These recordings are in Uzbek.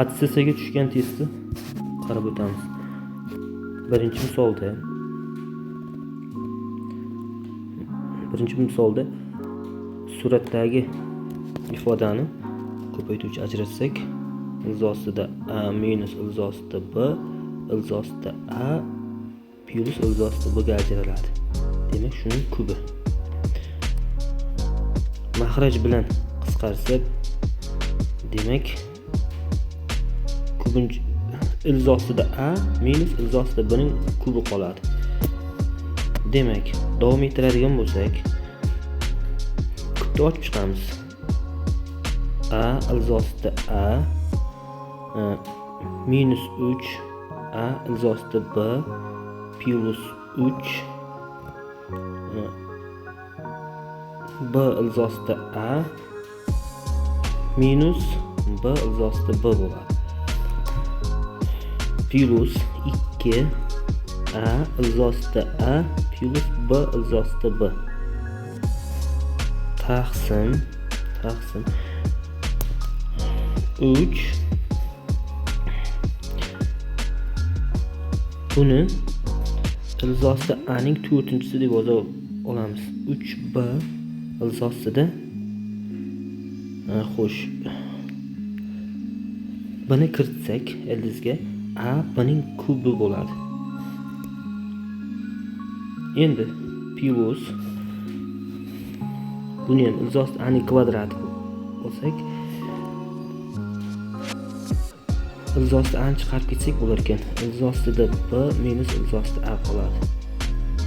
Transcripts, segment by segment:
ATSSga tushgan testni qarab o'tamiz. Birinchi misolda suratdagi ifodani ko'paytiruvchi ajratsak, ildiz ostida a minus ildiz ostida b, ildiz ostida a plus ildiz ostida b ga ajraladi. Demak, shuning kubi. Mahraj bilan qisqarsak, demak, kubinchi ildiz ostida a minus ildiz ostida b ning kubi qoladi. Demak, davom ettiradigan bo'lsak, kubni ochib chiqamiz. A ildiz ostida a minus 3 a ildiz ostida b plus 3 b ildiz ostida a minus b ildiz ostida b bo'ladi. Plus 2 a ildiz ostida a plus b ildiz ostida b taqsim 3 buni ildiz ostida a ning 4-chisi deb olamiz. 3b ildiz ostida xo'sh, buni kiritsak ildizga a b ning kubi bo'ladi. Endi plus buni ham ildiz ostida a ning kvadrati olsak, ildiz ostida a ni chiqarib ketsak bo'lar ekan. Ildiz ostida b minus ildiz ostida a qoladi.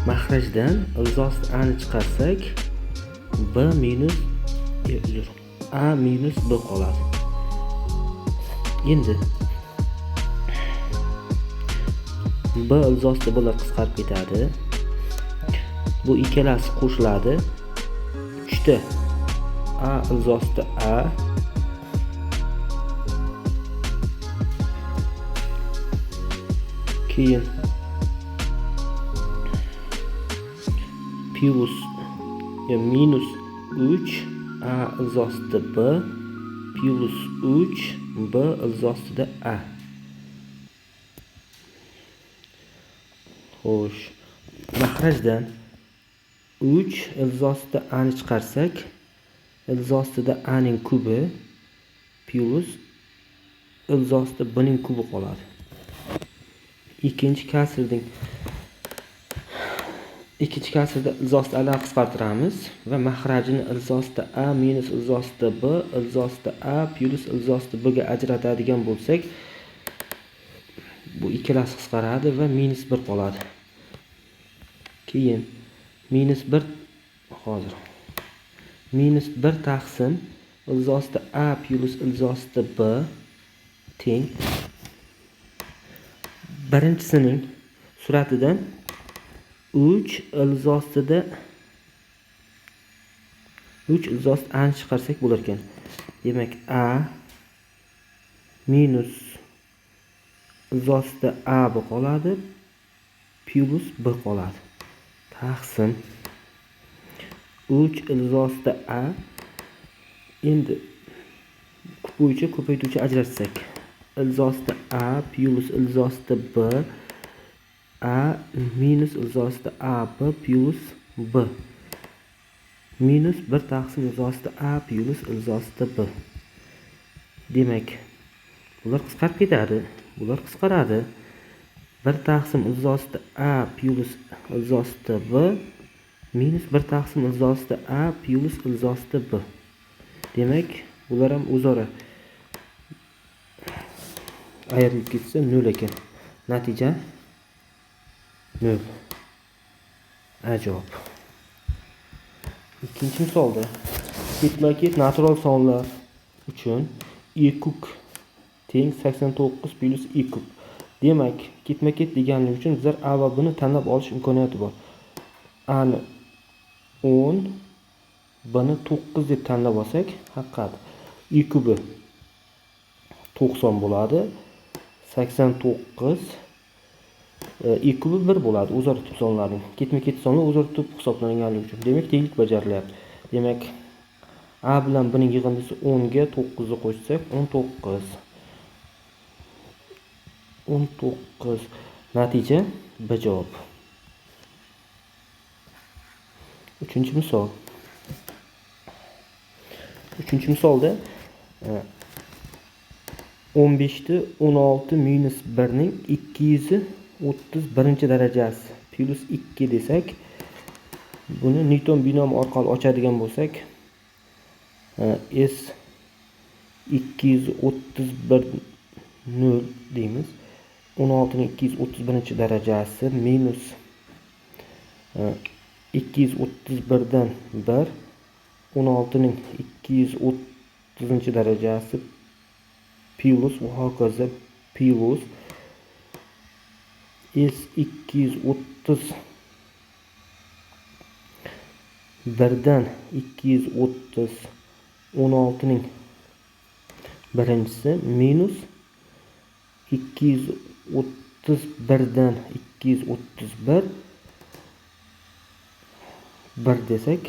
Mahrajdan ildiz ostida a ni chiqarsak, b minus a minus b qoladi. Endi b ildiz ostida bular qisqarib ketadi. Bu ikkalasi qo'shiladi. 3 a ildiz ostida a keyin plus minus 3 a ildiz ostida b plus 3 b ildiz ostida a. Xo'sh, mahrajdan 3 ildiz ostida a ni chiqarsak, ildiz ostida a ning kubi plus ildiz ostida b ning kubi qoladi. Ikkinchi kasrda ildiz ostida a ni qisqartiramiz va mahrajini ildiz ostida a minus ildiz ostida b, ildiz ostida a plus ildiz ostida b ga ajratadigan bo'lsak, bu ikkalasi qisqaradi va minus 1 qoladi. Keyin minus 1 minus 1 taqsim ildiz ostida a plus ildiz ostida b teng birinchisining suratidan 3 ildiz ostida a ni chiqarsak bo'lar ekan. Demak, a minus ildiz ostida a b qoladi plus b qoladi. Taqsim 3 ildiz ostida a. Endi kub bo'yicha ko'paytiruvchi ajratsak, ildiz ostida a plus ildiz ostida b a minus ildiz ostida a b plus b minus 1 taqsim ildiz ostida a plus ildiz ostida b. Demak, bular qisqarib ketadi, bular qisqaradi. 1 taqsim ildiz ostida a plus ildiz ostida b minus 1 taqsim ildiz ostida a plus ildiz ostida b. Demak, bular ham o'zaro ayrilib ketsa 0 ekan. Natija 0. Ajoyib. Ikkinchi misolda ketma-ket natural sonlar uchun e kub teng 89 plus e kub. Demak, ketma-ket deganlik uchun bizlar a va b ni tanlab olish imkoniyati bor. A ni 10, b ni 9 deb tanlab olsak, haqiqat e kubi 90 bo'ladi. 89 e kubi 1 bo'ladi. O'zaro tub sonlarning ketma-ket sonlar o'zaro tub hisoblanganligi uchun. Demak, tenglik bajarilyapti. Demak, a bilan b ning yig'indisi 10 ga 9 ni qo'shsak 19. 19. Natija B javob. Uchinchi misol. Uchinchi misolda 15 16 minus 1 ning 231 darajasi plus 2 desak, buni Newton binomi orqali ochadigan bo'lsak, S 231 0 deymiz. 16 ning 231 darajasi minus 231 dan 1, 16 ning 230 darajasi plus va hokazo plus S 231 dan 230, 16 ning birinchisi minus 231 dan 231 1 desak,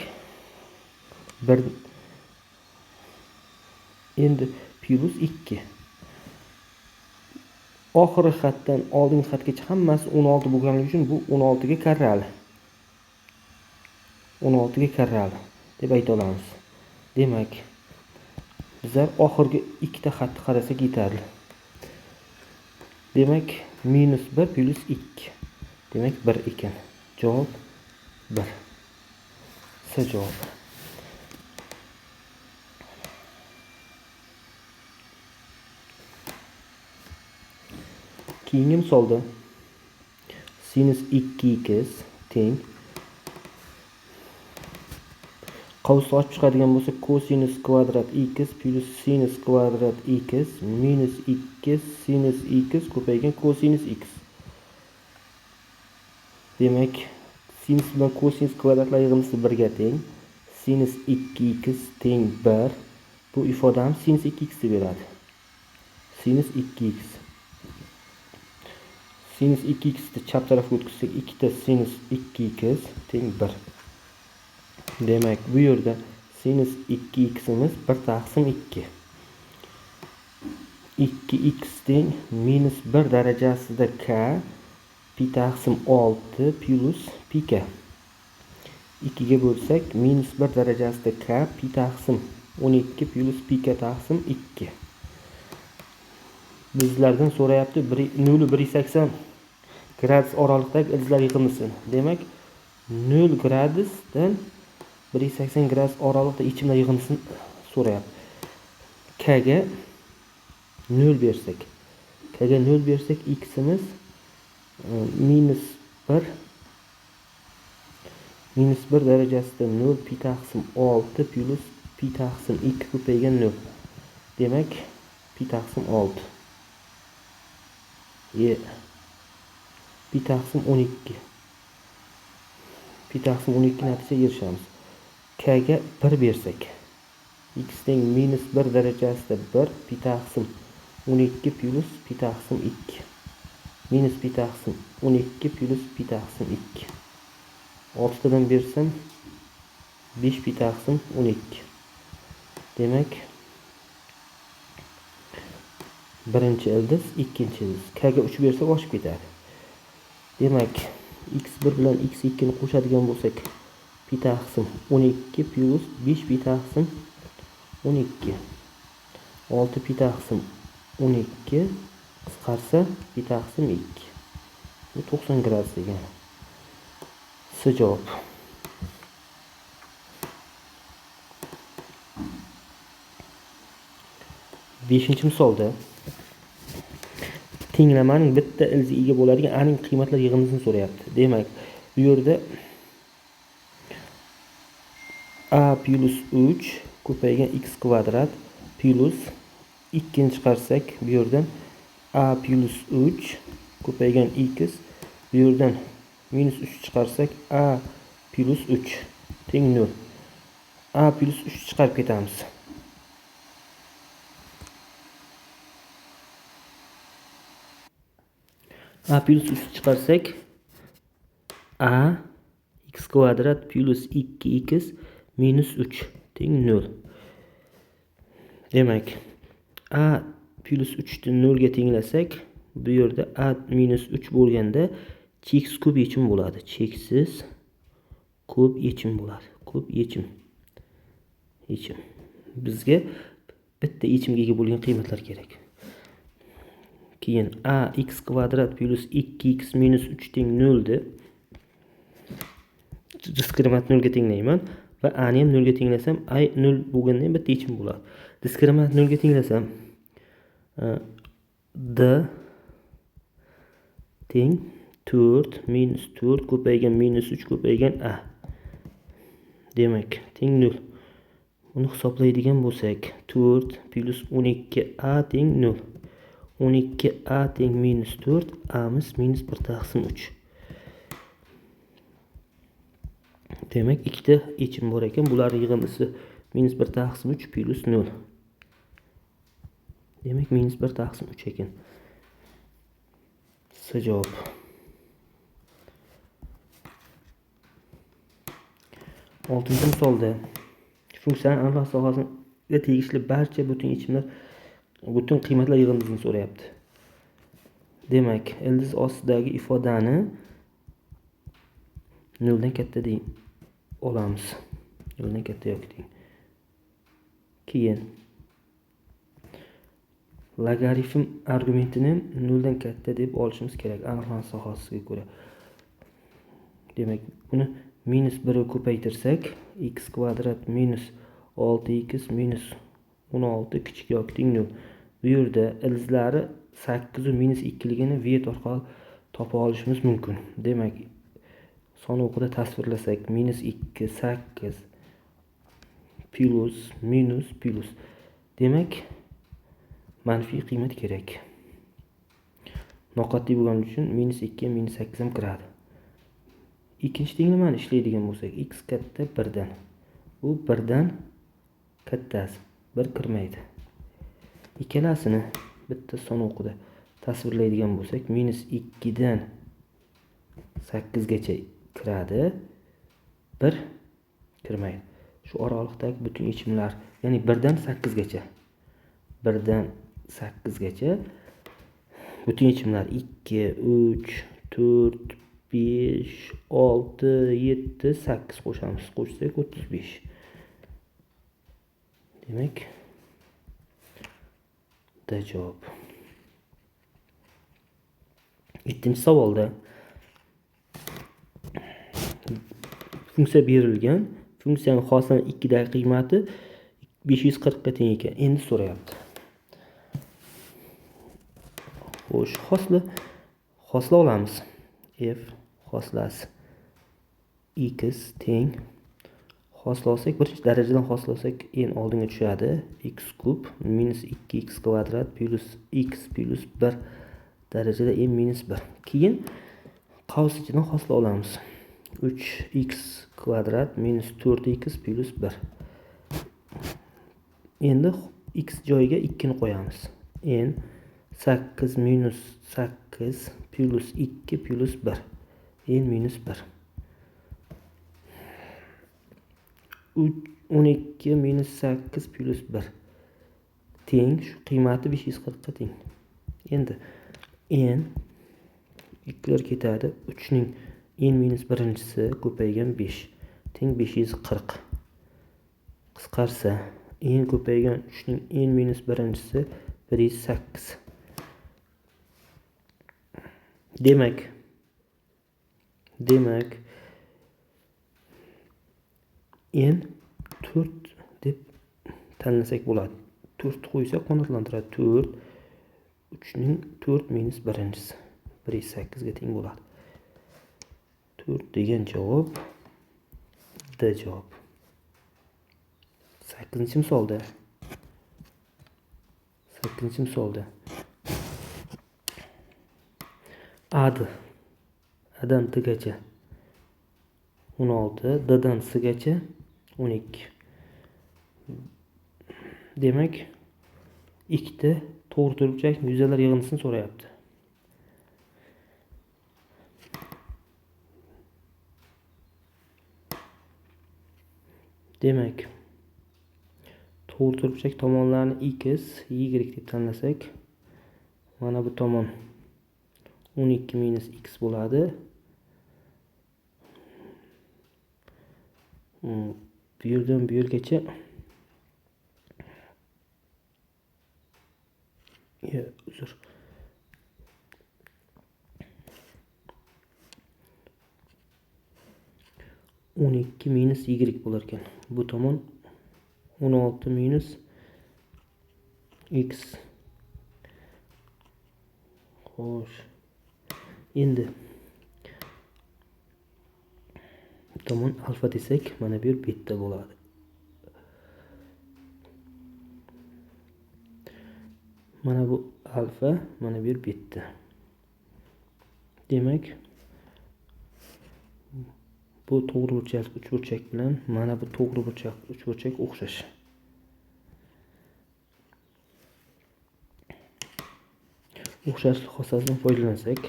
1 endi plus 2. Oxirgi xatdan oldingi xatgacha hammasi 16 bo'lganligi uchun bu 16 ga karrali. 16 ga karrali deb ayta olamiz. Demak, bizlar oxirgi ikkita xatni qarasak yetarli. Demak, minus 1 plus 2. Demak, 1 ekan. Javob 1. S javob. Keyingi misolda sinus 2x teng qavsni ochib chiqadigan bo'lsa, cosinus kvadrat x plus sinus kvadrat x minus 2 sinus x ko'paygan cosinus x. Demak, sinus bilan cosinus kvadratlar yig'indisi 1 ga teng. Sinus 2x teng 1. Bu ifodani sinus 2x deb beradi. Sinus 2x. Sinus 2x ni chap tarafga o'tkazsak, 2 ta sinus 2x teng 1. Demak, bu yerda sinus 2x imiz 1 taqsim 2. 2x teng minus 1 darajasida k pi taqsim 6 plus pi k. 2 ga bo'lsak, minus 1 darajasida k pi taqsim 12 plus pi k taqsim 2. Bizlardan so'rayapti 0-180 gradus oraliqdagi ildizlar yig'indisini. Demak, 0 gradusdan 180 gradus oralig'ida ichimlar yig'indisini so'rayapti. K ga 0 bersak, x imiz minus 1 darajasida 0 pi taqsim 6 plus pi taqsim 2 ko'paygan 0. Demak, pi taqsim 6. Pi taqsim 12. Pi taqsim 12 natijaga erishamiz. K ga 1 bersak, x teng minus 1 darajasida 1 pi taqsim 12 plus pi taqsim 2. Minus pi taqsim 12 plus pi taqsim 2. 6 tadan bersam 5 pi taqsim 12. Demak, birinchi ildiz, ikkinchi ildiz. K ga 3 bersak oshib ketadi. Demak, x1 bilan x2 ni qo'shadigan bo'lsak, pi taqsim 12 plus 5 pi taqsim 12. 6 pi taqsim 12 qisqarsa pi taqsim 2. Bu 90 gradus degan. S javob. Beshinchi misolda tenglamaning bitta ildiziga ega bo'ladigan aniq qiymatlar yig'indisini so'rayapti. Demak, bu yerda a plus 3 ko'paygan x kvadrat plus 2 ni chiqarsak, bu yerdan a plus 3 ko'paygan x, bu yerdan minus 3 chiqarsak a plus 3 teng 0. A plus 3 chiqarib ketamiz. A plus 3 chiqarsak a x kvadrat plus 2x minus 3 teng 0. Demak, a plus 3 ni 0 ga tenglasak Bu yerda a minus 3 bo'lganda cheksiz kub yechim bo'ladi. Cheksiz kub yechim bo'ladi. Kub yechim. Bizga bitta yechimga ega bo'lgan qiymatlar kerak. Keyin a x kvadrat plus 2x minus 3 teng 0 de. Diskriminant 0 ga tenglayman va a ni ham 0 ga tenglasam a 0 bo'lganda ham bitta yechim bo'ladi. Diskriminant 0 ga tenglasam d teng 4 minus 4 ko'paygan minus 3 ko'paygan a. Demak, teng 0. Buni hisoblaydigan bo'lsak, 4 plus 12a teng 0. 12a teng minus 4, amiz minus 1 taqsim 3. Demak, ikkita yechim bor ekan. Bular yig'indisi minus 1 taqsim 3 plus 0. Demak, minus 1 taqsim 3 ekan. C javob. 6-misolda funksiyaning aniqlash sohasiga tegishli barcha butun yechimlar, butun qiymatlar yig'indisini so'rayapti. Demak, ildiz ostidagi ifodani 0 dan katta deb olamiz. 0 dan katta yoki teng. Keyin logaritm argumentini 0 dan katta deb olishimiz kerak aniqlanish sohasiga ko'ra. Demak, buni minus 1 ga ko'paytirsak, x kvadrat minus 6x minus 16 kichik yoki teng 0. Bu yerda ildizlari 8 va minus 2 ligini vet orqali topa olishimiz mumkin. Demak, son o'qida tasvirlasak, minus 2, 8 plus minus plus. Demak, manfiy qiymat kerak. Noqat'iy bo'lgani uchun minus 2 minus 8 ham kiradi. Ikkinchi tenglamani ishlaydigan bo'lsak, x katta 1 dan. Bu 1 dan kattasi, 1 kirmaydi. Ikkalasini bitta son o'qida tasvirlaydigan bo'lsak, minus 2 dan 8 gacha kiradi, 1 kirmaydi. Shu oraliqdagi butun yechimlar, ya'ni 1 dan 8 gacha. 1 dan 8 gacha butun yechimlar 2, 3, 4, 5, 6, 7, 8 qo'shamiz. Qo'shsak 35. Demak, D javob. 7-savolda funksiya berilgan. Funksiyaning xosani 2 dagi qiymati 540 ga teng ekan. Endi so'rayapti. Xo'sh, xosla olamiz. F xoslasi x teng xoslasak, birinchi darajadan xoslasak n oldinga tushadi. X kub minus 2x kvadrat plus x plus 1 darajada n minus 1. Keyin qavs ichidan xosla olamiz. 3x kvadrat minus 4x plus 1. Endi x joyiga 2 ni qo'yamiz. N 8 minus 8 plus 2 plus 1. N minus 1. 12 minus 8 plus 1 teng, shu qiymati 540 ga teng. Endi n ikkilar ketadi. 3 ning n minus 1-chisi ko'paygan 5 teng 540. Qisqarsa, n ko'paygan 3 ning n minus 1-chisi 108. Demak n 4 deb tanlasak bo'ladi. 4 qo'ysak qanoatlantiradi. 4 3 ning 4 minus 1-chisi 108 ga teng bo'ladi. 4 degan javob D javob. 8-misolda A'dan T gacha 16, D'dan S gacha 12. Demak, ikkita to'g'ri turuvchak yuzalar yig'indisini so'rayapti. Demak, to'g'ri turuvchak tomonlarni x, y deb tanlasak, mana bu tomon 12 minus x bo'ladi. Bu yerdan bu yergacha uzr. o'n ikki minus y bo'lar ekan. Bu tomon 16 minus x. Xo'sh. Endi bu tomon alfa desak, mana bu yer beta bo'ladi. Mana bu alfa, mana bu yer beta. Demak, bu to'g'ri burchak uchburchak bilan mana bu to'g'ri burchak uchburchak o'xshash. O'xshashlik xossasidan foydalansak,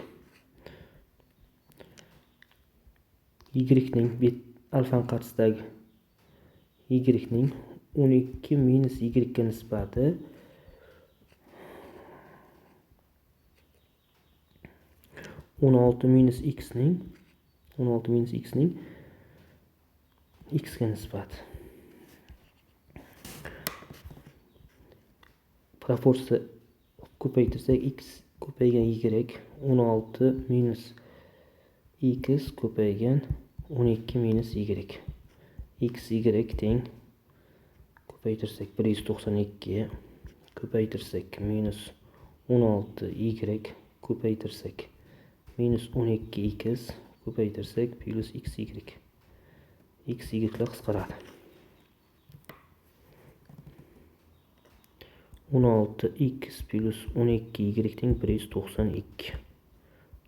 y ning alfa qarshisidagi y ning 12 minus y ga nisbati 16 minus x ning x ga nisbati. Proporsiya ko'paytirsak x ko'paygan y 16 minus x ko'paygan 12 minus y. X y teng ko'paytirsak 192 ko'paytirsak minus 16 y ko'paytirsak minus 12 x ko'paytirsak plus x y. X ylar qisqaradi. 16x plus 12y teng 192.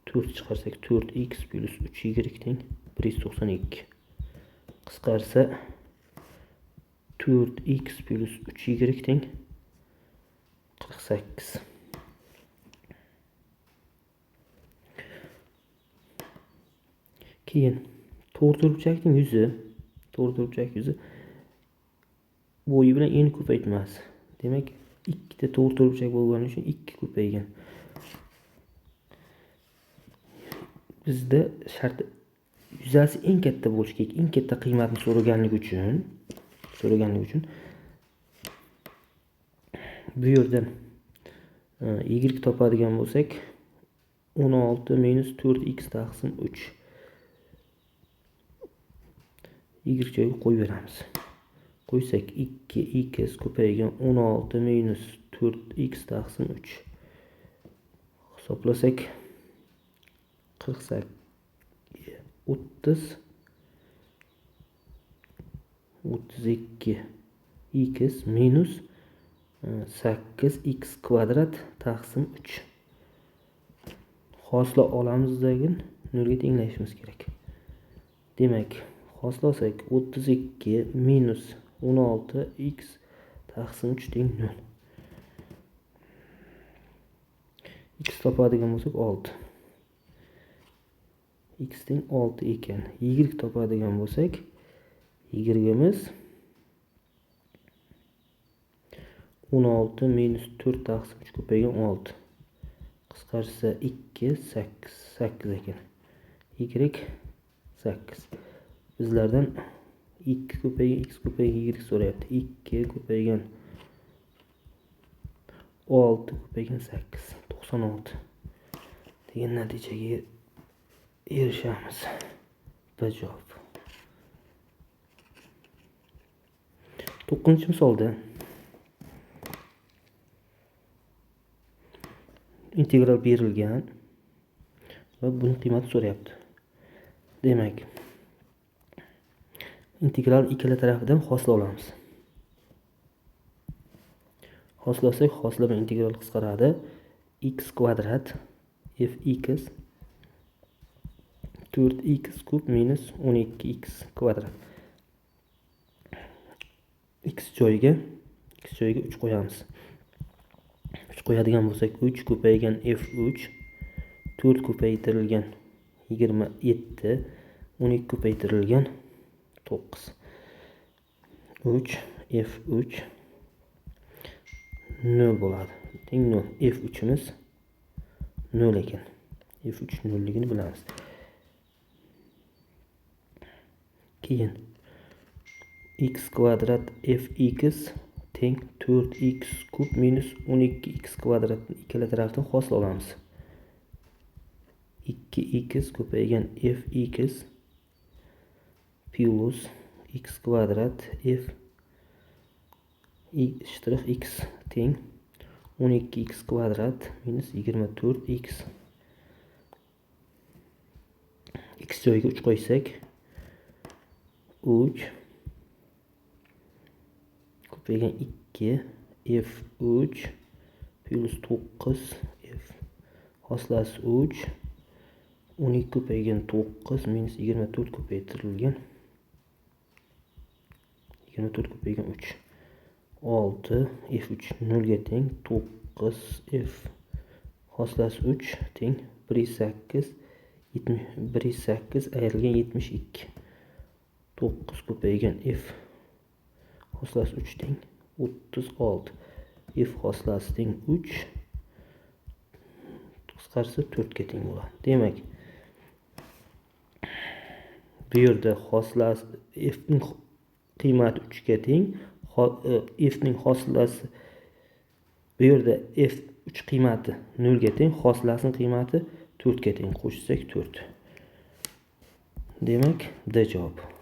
4 chiqarsak 4x plus 3y teng 192. Qisqarsa 4x plus 3y teng 48. Keyin to'g'ri burchakning yuzi, bo'yi bilan eni ko'paytmas. Demak, ikkita to'g'ri burchak bo'lgani uchun 2 ko'paygan. Bizda shart yuzasi eng katta bo'lishi kerak, eng katta qiymatni so'raganligi uchun bu yerdan y topadigan bo'lsak 16 minus 4x taqsim 3 y joyiga qo'yib beramiz. Qo'ysak 2x ko'paygan 16 minus 4x taqsim 3 hisoblasak 48 32 x minus 8x kvadrat taqsim 3. Hosila olamizdagi 0 ga tenglashimiz kerak. Demak, hoslasak 32 minus 16x taqsim 3 teng 0. X topadigan bo'lsak 6. X teng 6 ekan. Y topadigan bo'lsak, y-imiz 16 minus 4 taqsim 3 ko'paygan 6. Qisqarsa 2 8 ekan. Y 8. Bizlardan 2 ko'paygan x ko'paygan y so'rayapti. 2 ko'paygan 6 ko'paygan 8 96 degan natijaga erishamiz. Bu javob. 9-misolda integral berilgan va buni qiymati so'rayapti. Demak, integral ikkala tarafidan hosila olamiz. Hosilasak, hosila bilan integral qisqaradi. X kvadrat fx 4x kub minus 12x kvadrat. X joyiga 3 qo'yamiz. 3 qo'yadigan bo'lsak 3 ko'paygan f3 4 ko'paytirilgan 27 12 ko'paytirilgan 9 3 f3 0 bo'ladi. Teng 0. f3imiz 0 ekan. f3 nolligini bilamiz. Keyin x kvadrat fx teng 4x kub minus 12x kvadratni ikkala tarafdan hosil olamiz. 2x ko'paygan fx plus x kvadrat f x teng 12x kvadrat minus 24x. X joyiga 3 qo'ysak 3 ko'paygan 2 f3 plus 9 f hoslasi 3 12 ko'paygan 9 minus 24 ko'paytirilgan 24 ko'paygan 3 6 f3 0 ga teng 9 f hoslasi 3 teng 1,8 1,8 ayrilgan 72 9 ko'paygan f hoslasi 3 teng 36 f hoslasi teng 3 qisqarsa 4 ga teng bo'ladi. Demak, bu yerda hoslasi f ning qiymati 3 ga teng, f ning hoslasi bu yerda f3 qiymati 0 ga teng, hoslasining qiymati 4 ga teng. Qo'shsak 4. Demak, D javob.